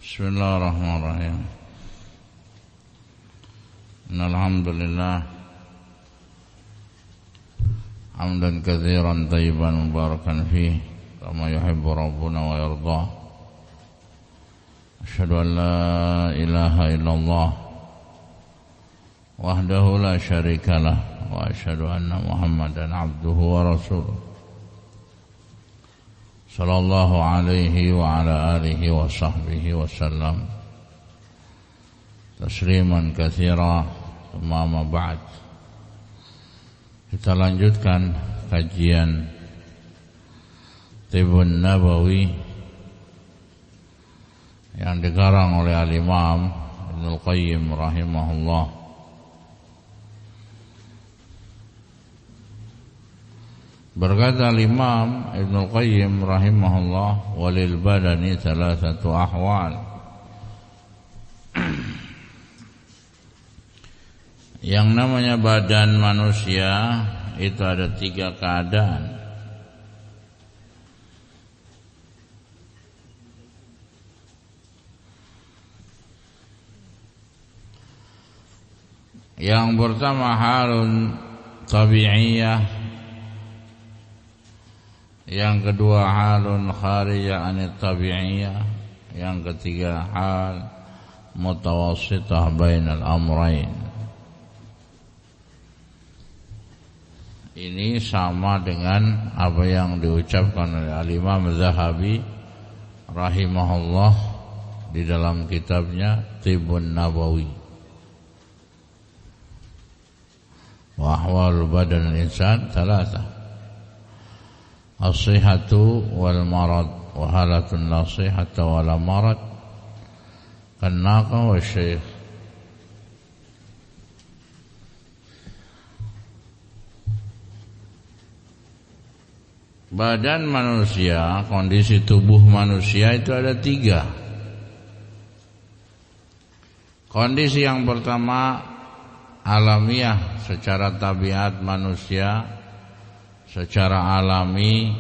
Bismillahirrahmanirrahim. Innal hamdalillah hamdan katsiran thayyiban mubarakan fihi kama yuhibbu rabbuna wa yardah. Asyhadu an la ilaha illallah wahdahu la syarikalah wa asyhadu anna Muhammadan abduhu wa rasuluh. Sallallahu alaihi wa ala alihi wa sahbihi wa sallam tasliman katsira. Amma ba'd. Kita lanjutkan kajian Tibbun Nabawi yang dikarang oleh Al-Imam Ibnul Qayyim rahimahullah. Berkata Al-Imam Ibnul Qayyim rahimahullah, walil badani thalathatu ahwal. Yang namanya badan manusia itu ada 3 keadaan. Yang pertama halun tabi'iyah, yang kedua halun kharijah anit tabi'iyah, yang ketiga hal mutawassitah bainal amrain. Ini sama dengan apa yang diucapkan oleh Al-Imam Zahabi rahimahullah di dalam kitabnya Tibbun Nabawi. Wa ahwal badan al-insan thalatha: as-sihhatu wal marad wa halatun la sihhata wa la marad kan-naqa wa syekh. Badan manusia, kondisi tubuh manusia itu ada 3. Kondisi yang pertama alamiah, secara tabiat manusia secara alami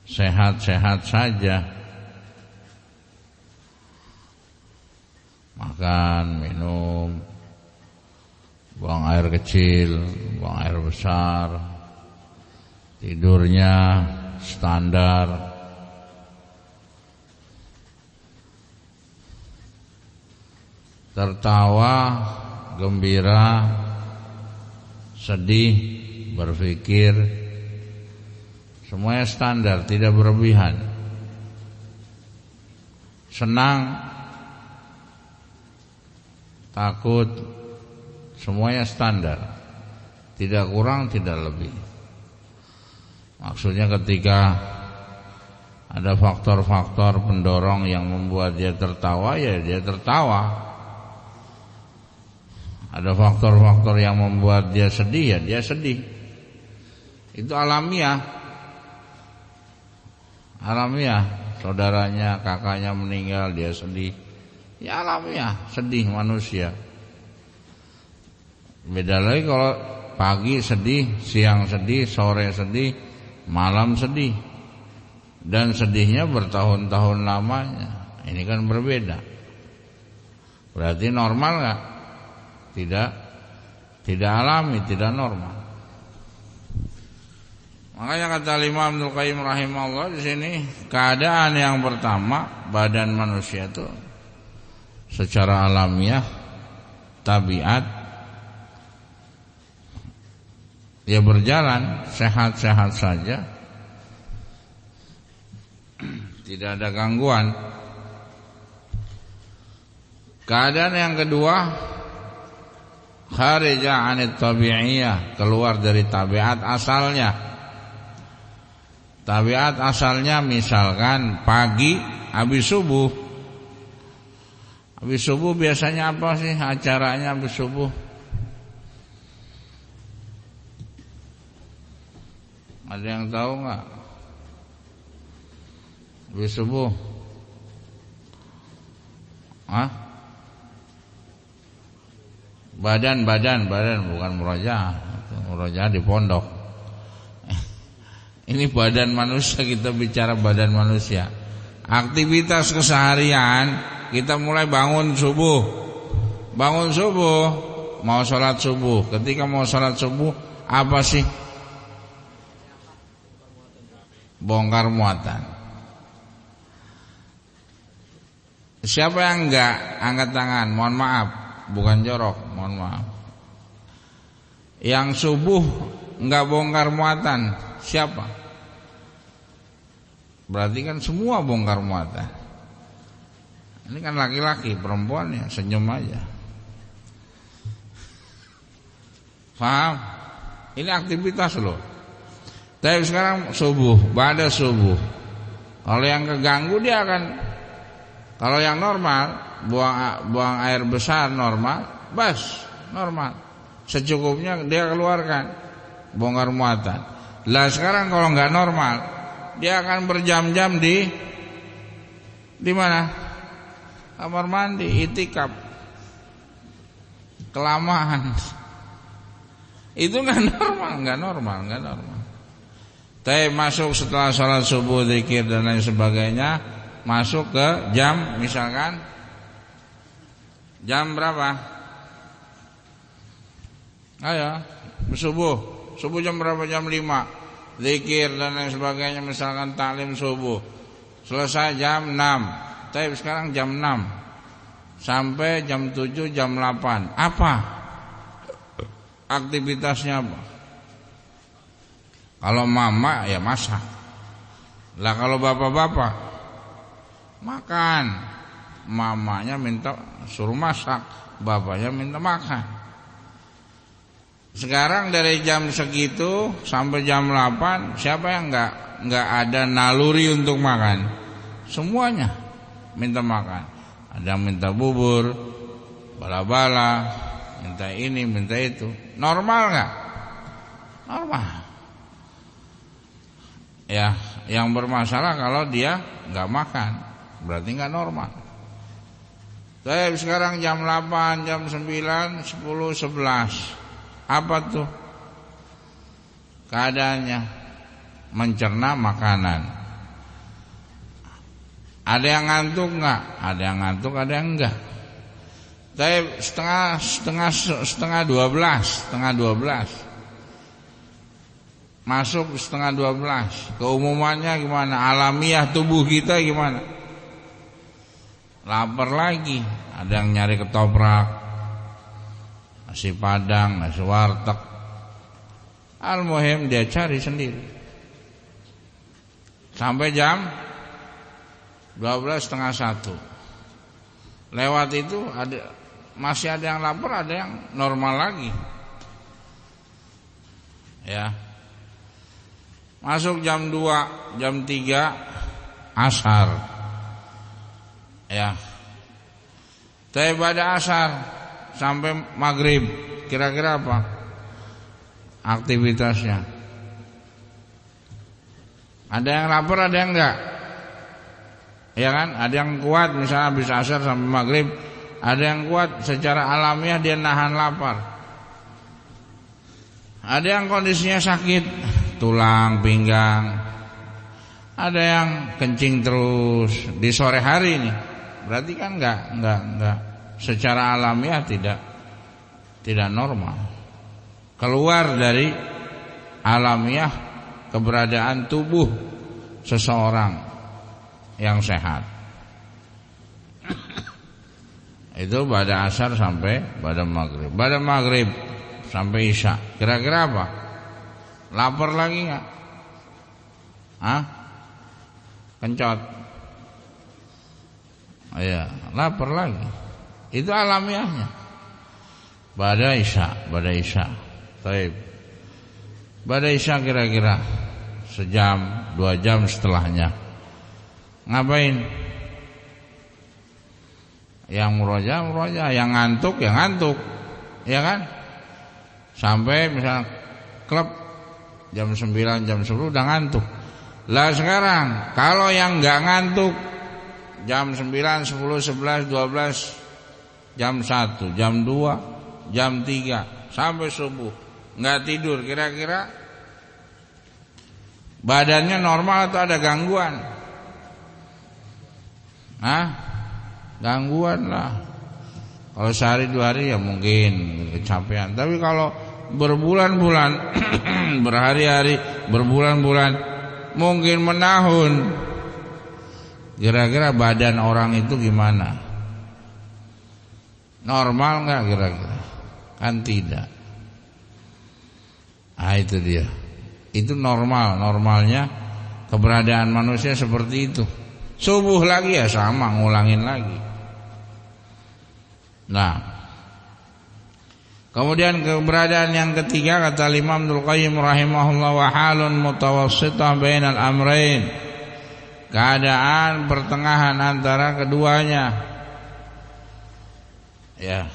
sehat-sehat saja, makan, minum, buang air kecil, buang air besar, tidurnya standar, tertawa, gembira, sedih, berpikir, semuanya standar, tidak berlebihan. Senang, takut, semuanya standar, tidak kurang, tidak lebih. Maksudnya ketika ada faktor-faktor pendorong yang membuat dia tertawa, ya dia tertawa. Ada faktor-faktor yang membuat dia sedih, ya dia sedih. Itu alamiah. Alamiah. Saudaranya, kakaknya meninggal, dia sedih. Ya alamiah, sedih manusia. Beda lagi kalau pagi sedih, siang sedih, sore sedih, malam sedih, dan sedihnya bertahun-tahun lamanya. Ini kan berbeda. Berarti normal enggak? Tidak alami, tidak normal. Makanya kata Imam Ibnul Qayyim rahimahullah di sini, keadaan yang pertama badan manusia itu secara alamiah tabiat dia berjalan sehat-sehat saja, tidak ada gangguan. Keadaan yang kedua kharijah anit tabi'iyah, keluar dari tabiat asalnya. Tabiat asalnya misalkan pagi habis subuh. Habis subuh biasanya apa sih acaranya habis subuh? Ada yang tahu enggak? Habis subuh. Badan bukan murajaah. Murajaah di pondok. Ini badan manusia, kita bicara badan manusia. Aktivitas keseharian kita mulai bangun subuh, mau sholat subuh. Ketika mau sholat subuh apa sih? Bongkar muatan. Siapa yang enggak angkat tangan? Mohon maaf, bukan jorok, mohon maaf. Yang subuh enggak bongkar muatan, siapa? Berarti kan semua bongkar muatan. Ini kan laki-laki, perempuan ya senyum aja. Paham? Ini aktivitas loh. Tapi sekarang subuh, pada subuh. Kalau yang keganggu dia akan, kalau yang normal buang air besar normal, normal. Secukupnya dia keluarkan, bongkar muatan. Lah sekarang kalau nggak normal, dia akan berjam-jam di mana? Kamar mandi, itikaf, kelamaan. Itu nggak normal. Tapi masuk setelah sholat subuh, zikir dan lain sebagainya, masuk ke jam, misalkan jam berapa? Ayo, subuh jam berapa? Jam 5. Zikir dan lain sebagainya, misalkan taklim subuh. Selesai jam 6. Tapi sekarang jam 6 sampai jam 7, jam 8. Apa aktivitasnya apa? Kalau mama ya masak. Lah kalau bapak-bapak makan. Mamanya minta suruh masak, bapaknya minta makan. Sekarang dari jam segitu sampai jam 8, siapa yang enggak ada naluri untuk makan? Semuanya minta makan. Ada yang minta bubur, bala-bala, minta ini, minta itu. Normal enggak? Normal. Ya, yang bermasalah kalau dia enggak makan, berarti enggak normal. Saya sekarang jam 8, jam 9, 10, 11. Apa tuh keadaannya? Mencerna makanan. Ada yang ngantuk enggak? Ada yang ngantuk, ada yang enggak. Saya setengah 12. Masuk setengah 12. Keumumannya gimana? Alamiah tubuh kita gimana? Lapar lagi. Ada yang nyari ketoprak, nasi padang, nasi warteg. Al-muhim dia cari sendiri. Sampai jam 12:30. Lewat itu masih ada yang lapar, ada yang normal lagi. Ya. Masuk jam 2, jam 3 asar. Ya. Tapi pada asar sampai maghrib, kira-kira apa aktivitasnya? Ada yang lapar, ada yang enggak? Ya kan? Ada yang kuat misalnya habis asar sampai maghrib. Ada yang kuat secara alamiah dia nahan lapar. Ada yang kondisinya sakit, tulang, pinggang. Ada yang kencing terus di sore hari ini. Berarti kan enggak secara alamiah tidak normal. Keluar dari alamiah keberadaan tubuh seseorang yang sehat. Itu pada asar sampai pada maghrib. Pada maghrib sampai isya. Kira-kira apa? Lapar lagi enggak? Kencot. Iya, lapar lagi. Itu alamiahnya. Pada isya. Baik. Pada isya kira-kira sejam, 2 jam setelahnya. Ngapain? Yang murojaah, yang ngantuk, ya kan? Sampai misalnya klub jam 9, jam 10 udah ngantuk. Lah sekarang kalau yang enggak ngantuk jam 9, 10, 11, 12, jam 1, jam 2, jam 3 sampai subuh enggak tidur, kira-kira badannya normal atau ada gangguan? Gangguan lah. Kalau sehari 2 hari ya mungkin kecapean. Tapi kalau berbulan-bulan, berhari-hari, berbulan-bulan, mungkin menahun. Kira-kira badan orang itu gimana? Normal nggak kira-kira? Kan tidak. Itu dia. Itu normalnya keberadaan manusia seperti itu. Subuh lagi ya sama, ngulangin lagi. Nah, kemudian keberadaan yang ketiga kata Imam Ibnu Qayyim rahimahullah, wa halun mutawassithah bainal amrayn, keadaan pertengahan antara keduanya. Ya.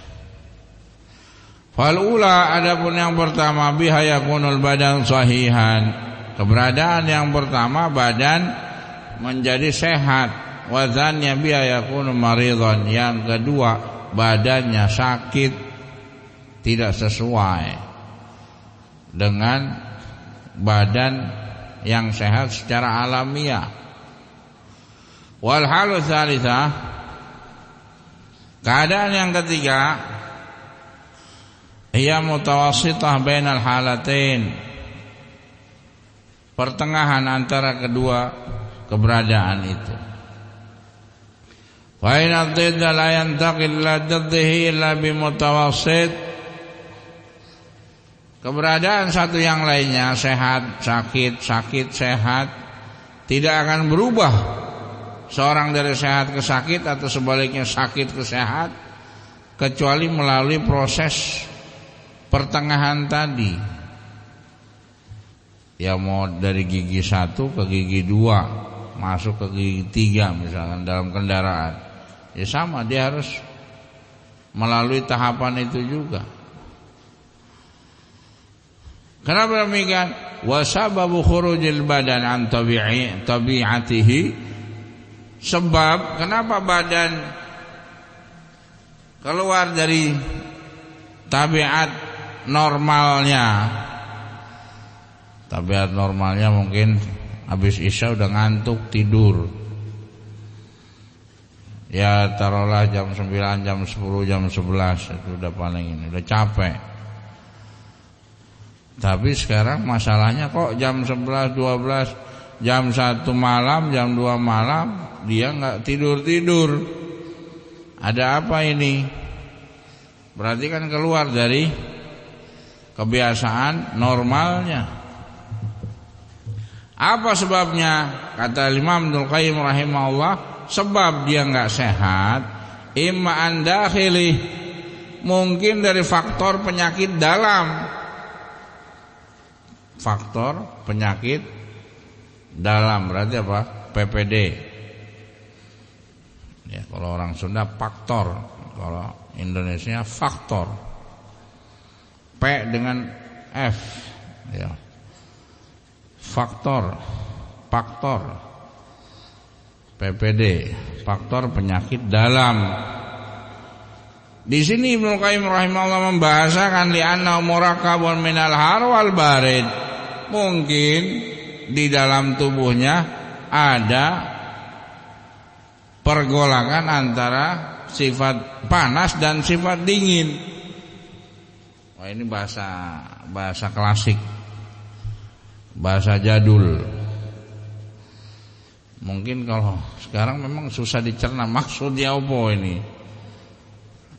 Fal ula, adapun yang pertama, biha yakunul badan sahihan, keberadaan yang pertama badan menjadi sehat, wa dzannya biha yakunu maridhan, yang kedua badannya sakit, tidak sesuai dengan badan yang sehat secara alamiah. Wal halu tsalitsah, keadaan yang ketiga, ia mutawassithah bainal halatain, pertengahan antara kedua keberadaan itu. Wa in ad-didda la yantaqil la diddihi illa bimutawassit, keberadaan satu yang lainnya, sehat, sakit, sakit, sehat, tidak akan berubah seorang dari sehat ke sakit atau sebaliknya sakit ke sehat, kecuali melalui proses pertengahan tadi. Ya mau dari gigi 1 ke gigi 2, masuk ke gigi 3 misalkan dalam kendaraan, ya sama, dia harus melalui tahapan itu juga. Kenapa demikian? Wa sababu khurujil badan an tabi'atihi, sebab kenapa badan keluar dari tabiat normalnya. Tabiat normalnya mungkin habis isya udah ngantuk tidur. Ya taruhlah jam 9, jam 10, jam 11 itu udah paling ini, udah capek. Tapi sekarang masalahnya kok jam 11, 12, jam 1 malam, jam 2 malam dia enggak tidur-tidur. Ada apa ini? Berarti kan keluar dari kebiasaan normalnya. Apa sebabnya? Kata Imam Ibnu Qayyim rahimahullah, sebab dia enggak sehat, imma an dakhili, mungkin dari faktor penyakit dalam. Faktor penyakit dalam berarti apa? PPD. Ya, kalau orang Sunda faktor, kalau Indonesia faktor. P dengan F, ya. Faktor PPD, faktor penyakit dalam. Di sini Ibnu Qayyim rahimahullah membahasakan li'anna murakkabun minal har wal barid. Mungkin di dalam tubuhnya ada pergolakan antara sifat panas dan sifat dingin. Wah, ini bahasa klasik, bahasa jadul. Mungkin kalau sekarang memang susah dicerna maksudnya apa ini.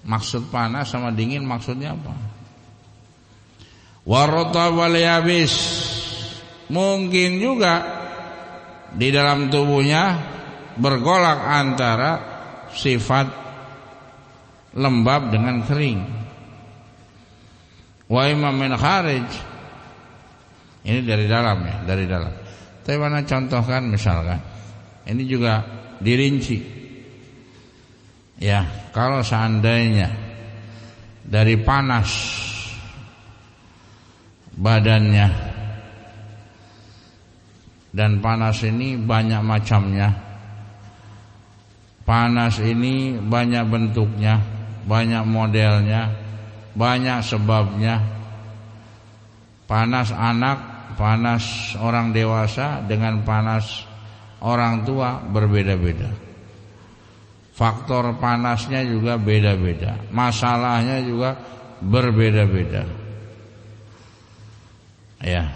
Maksud panas sama dingin maksudnya apa? Warotab wal yabis, mungkin juga di dalam tubuhnya bergolak antara sifat lembab dengan kering. Wa imam min kharij, ini dari dalam ya, dari dalam. Tapi mana contohkan misalkan, ini juga dirinci. Ya, kalau seandainya dari panas badannya, dan panas ini banyak macamnya. Panas ini banyak bentuknya, banyak modelnya, banyak sebabnya. Panas anak, panas orang dewasa dengan panas orang tua berbeda-beda. faktor panasnya juga beda-beda, masalahnya juga berbeda-beda. Ya,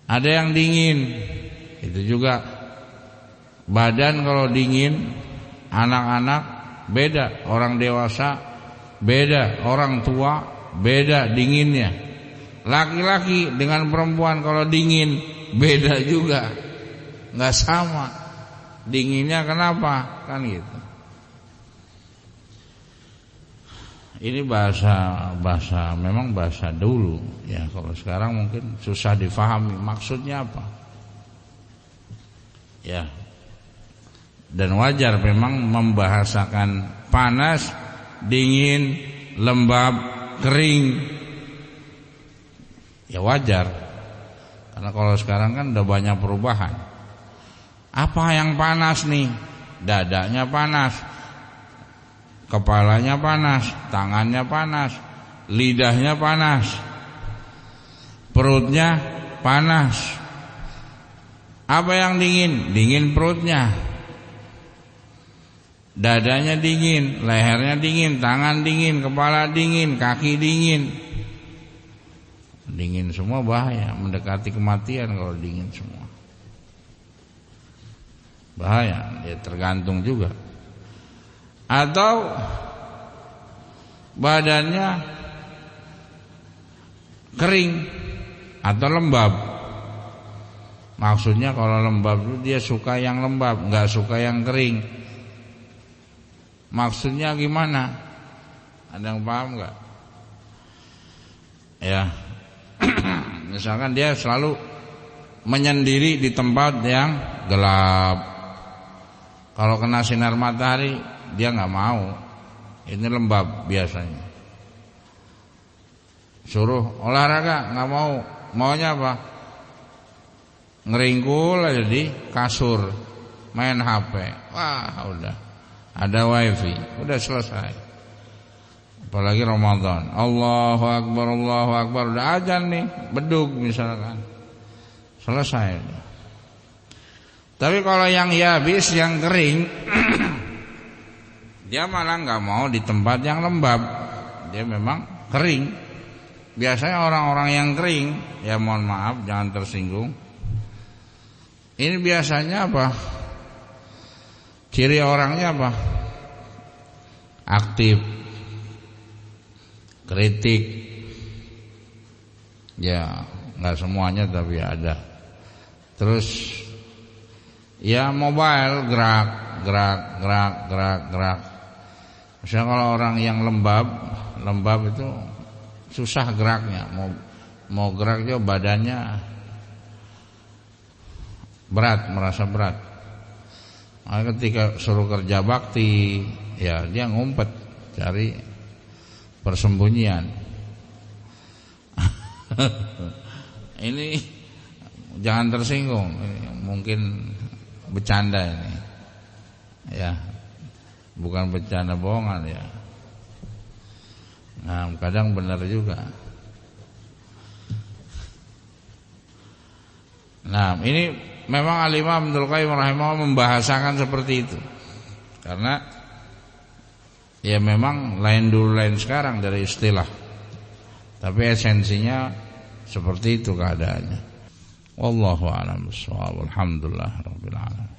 ada yang dingin, itu juga badan kalau dingin, anak-anak beda, orang dewasa beda, orang tua beda dinginnya. Laki-laki dengan perempuan kalau dingin beda juga, nggak sama dinginnya. Kenapa? Kan gitu. Ini bahasa memang bahasa dulu ya. Kalau sekarang mungkin susah difahami maksudnya apa. Ya. Dan wajar memang membahasakan panas, dingin, lembab, kering. Ya wajar. Karena kalau sekarang kan udah banyak perubahan. Apa yang panas nih? Dadanya panas, kepalanya panas, tangannya panas, lidahnya panas, perutnya panas. Apa yang dingin? Dingin perutnya. Dadanya dingin, lehernya dingin, tangan dingin, kepala dingin, kaki dingin. Dingin semua bahaya, mendekati kematian kalau dingin semua. Bahaya, ya tergantung juga. Atau badannya kering atau lembab. Maksudnya kalau lembab itu dia suka yang lembab, nggak suka yang kering. Maksudnya gimana? Ada yang paham nggak? Ya, misalkan dia selalu menyendiri di tempat yang gelap. Kalau kena sinar matahari dia nggak mau. Ini lembab biasanya. Suruh olahraga nggak mau. Maunya apa? Ngeringkul aja di kasur, main HP. Wah udah, ada wifi, udah selesai. Apalagi Ramadan, Allahu Akbar, udah azan nih, bedug misalkan, selesai. Tapi kalau yang yabis, yang kering, dia malah nggak mau di tempat yang lembab. Dia memang kering. Biasanya orang-orang yang kering, ya mohon maaf, jangan tersinggung. Ini biasanya apa? Ciri orangnya apa? Aktif, kritik. Ya, nggak semuanya tapi ada. Terus ya mobile, gerak. Misalnya kalau orang yang lembab itu susah geraknya. Mau gerak juga badannya berat, merasa berat. Maka ketika suruh kerja bakti, ya dia ngumpet cari persembunyian. Ini jangan tersinggung, ini mungkin bercanda ini. Ya, bukan bercanda bohongan ya. Nah, kadang benar juga. Nah, ini memang Al-Imam Ibnul Qayyim rahimahullah membahasakan seperti itu. Karena ya memang lain dulu lain sekarang dari istilah. Tapi esensinya seperti itu keadaannya. Wallahu a'lam bishawab. Alhamdulillah rabbil alamin.